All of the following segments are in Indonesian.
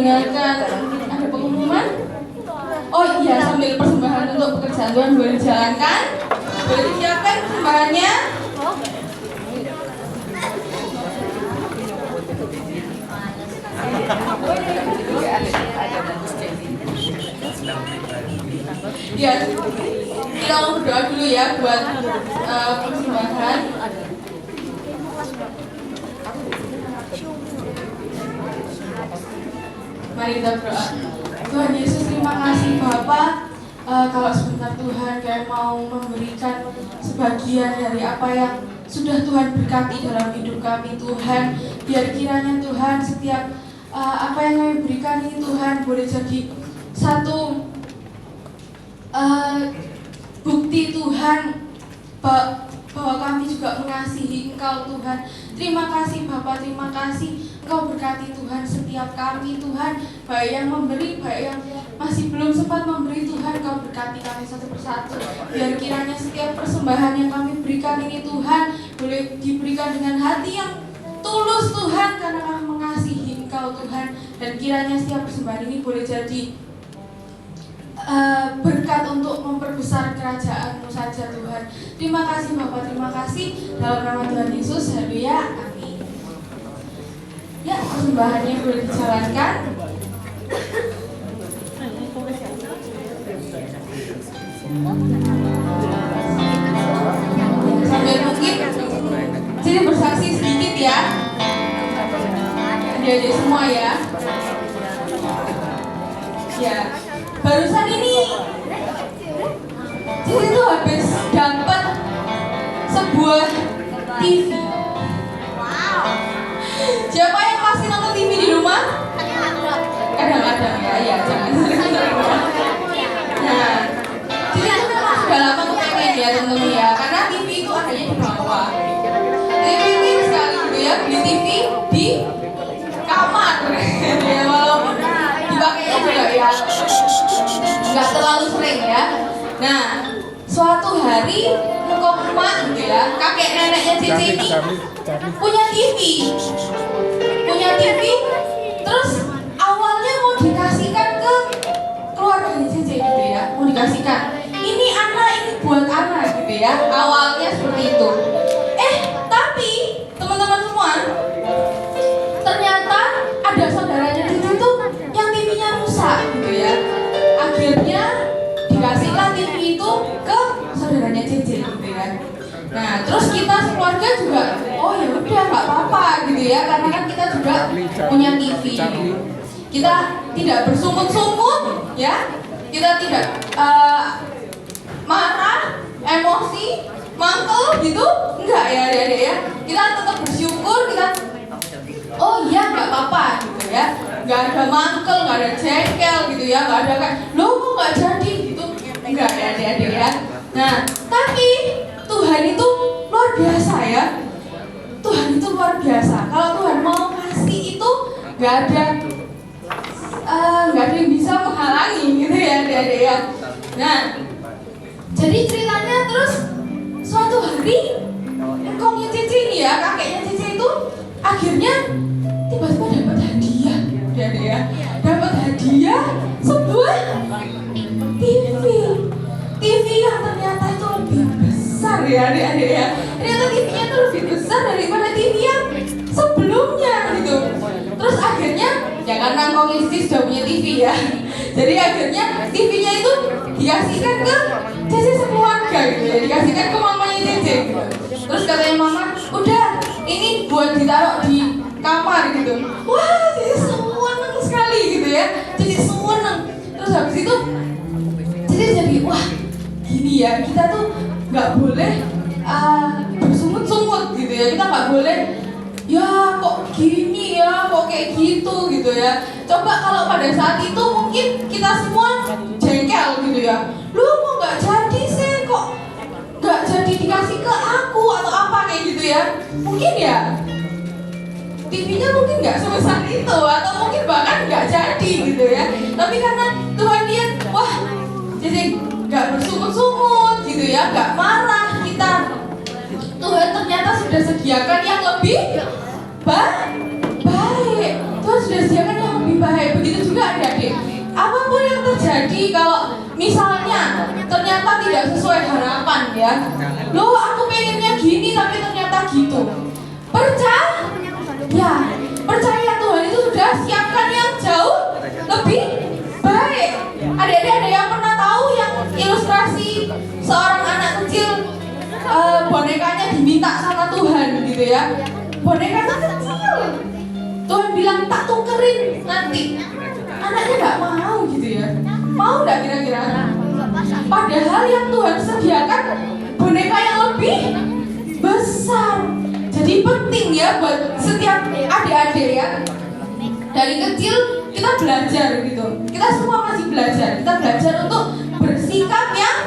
mendengarkan ada pengumuman. Oh iya, sambil persembahan untuk pekerjaan Tuhan boleh dijalankan. Boleh disiapkan persembahannya. Ya, kita mau berdoa dulu ya buat persembahan. Mari kita berdoa. Tuhan Yesus, terima kasih Bapa. Kalau sebentar Tuhan kayak mau memberikan sebagian dari apa yang sudah Tuhan berkati dalam hidup kami Tuhan. Biar kiranya Tuhan setiap apa yang kami berikan ini Tuhan boleh jadi satu bukti Tuhan bahwa kami juga mengasihi Engkau Tuhan. Terima kasih Bapak, terima kasih Engkau berkati Tuhan setiap kami Tuhan, baik yang memberi, baik yang masih belum sempat memberi Tuhan. Engkau berkati kami satu persatu. Biar kiranya setiap persembahan yang kami berikan ini Tuhan boleh diberikan dengan hati yang tulus Tuhan, karena kami mengasihi Engkau Tuhan. Dan kiranya setiap persembahan ini boleh jadi berkat untuk memperbesar kerajaan-Mu saja Tuhan. Terima kasih Bapak, terima kasih. Dalam nama Tuhan Yesus, haleluya, amin. Ya, persembahannya boleh dijalankan. Sambil mungkin jadi bersaksi sedikit ya. Adik-adik semua ya. Ya, barusan ini Cici tuh habis dapat sebuah TV. Wow. Siapa yang masih nonton TV di rumah? Kadang-kadang ya, jangan sering-sering. Nah, Cici tuh memang sudah lama kepengen ya teman-teman ya, karena TV itu adanya di bawah. TV sekali gitu ya, beli TV di kamar. Ya, walaupun dipakainya juga ya nggak terlalu sering ya. Nah, suatu hari engkau emak gitu ya, kakek neneknya Cici ini punya TV, terus awalnya mau dikasihkan ke keluarganya Cici gitu ya, mau dikasihkan. Ini anak, ini buat anak gitu ya, awalnya seperti itu. Tapi teman-teman semua, ternyata ada saudaranya Cici tuh yang TV-nya rusak gitu ya. Akhirnya dikasihlah TV itu ke saudaranya Cici gitu ya. Nah, terus kita sekeluarga juga, oh ya udah nggak apa-apa gitu ya, karena kan kita juga punya TV. Kita tidak bersungut-sungut ya, kita tidak marah, emosi, mangkel gitu, enggak ya adik-adik ya. Kita tetap bersyukur, kita oh iya nggak apa-apa gitu ya, nggak ada mangkel, nggak ada jengkel gitu ya, nggak ada kayak lo kok nggak jadi gitu, enggak ya adik-adik ya. Nah, tapi Tuhan itu luar biasa ya. Tuhan itu luar biasa. Kalau Tuhan mau kasih itu nggak ada yang bisa menghalangi gitu ya adik-adik ya. Nah, jadi ceritanya terus suatu hari engkongnya Cici ini ya, kakeknya Cici itu akhirnya tiba-tiba dapat hadiah, adik-adik ya. Dapat hadiah sebuah TV yang ternyata itu lebih besar ya adik-adik ya. Ternyata TV-nya itu lebih besar daripada TV yang sebelumnya gitu. Terus akhirnya ya karena engkongnya Cici sudah punya TV ya, jadi akhirnya TV-nya itu dikasihkan ke Cici sekeluarga gitu ya, dikasihkan ke mamanya Cici gitu. Terus katanya mama, udah ini buat ditaruh di kamar gitu. Wah, Cici seneng sekali gitu ya, Cici seneng. Terus habis itu Cici jadi wah gini ya, kita tuh nggak boleh bersungut-sungut gitu ya, kita nggak boleh ya kok gini ya, kok kayak gitu ya. Coba kalau pada saat itu mungkin kita semua jengkel gitu ya, lu kok nggak jadi sih, kok nggak jadi dikasih ke aku atau apa kayak gitu ya. Mungkin ya TV-nya mungkin nggak sebesar itu, atau mungkin bahkan nggak jadi gitu ya. Tapi karena Tuhan lihat, wah jadi nggak bersungut-sungut gitu ya, nggak marah kita, Tuhan ternyata sudah sediakan yang lebih baik. Tuhan sudah sediakan yang lebih baik. Begitu begitu juga adik-adik. Apapun yang terjadi, kalau misalnya ternyata tidak sesuai harapan ya, loh aku pengennya gini tapi ternyata gitu. Percaya Tuhan itu sudah siapkan yang jauh lebih baik. Adik-adik ada yang pernah tahu yang ilustrasi seorang anak kecil bonekanya diminta sama Tuhan gitu ya? Bonekanya kecil. Tuhan bilang tak tukerin nanti. Anaknya nggak mau gitu ya? Mau nggak kira-kira? Padahal yang Tuhan sediakan boneka yang lebih besar. Jadi penting ya buat setiap adik-adik ya. Dari kecil kita belajar gitu. Kita semua masih belajar. Kita belajar untuk bersikap yang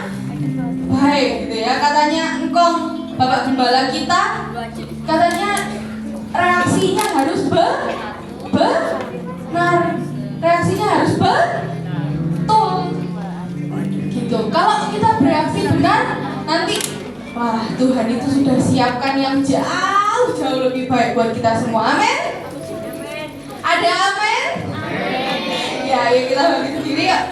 baik gitu ya. Katanya engkong Bapak Gembala kita, katanya reaksinya harus benar. Reaksinya harus betul. Gitu. Kalau kita bereaksi benar, nanti wah, Tuhan itu sudah siapkan yang jauh lebih baik buat kita semua. Amin. Ada amin? Ya, kita bagi sendiri yuk.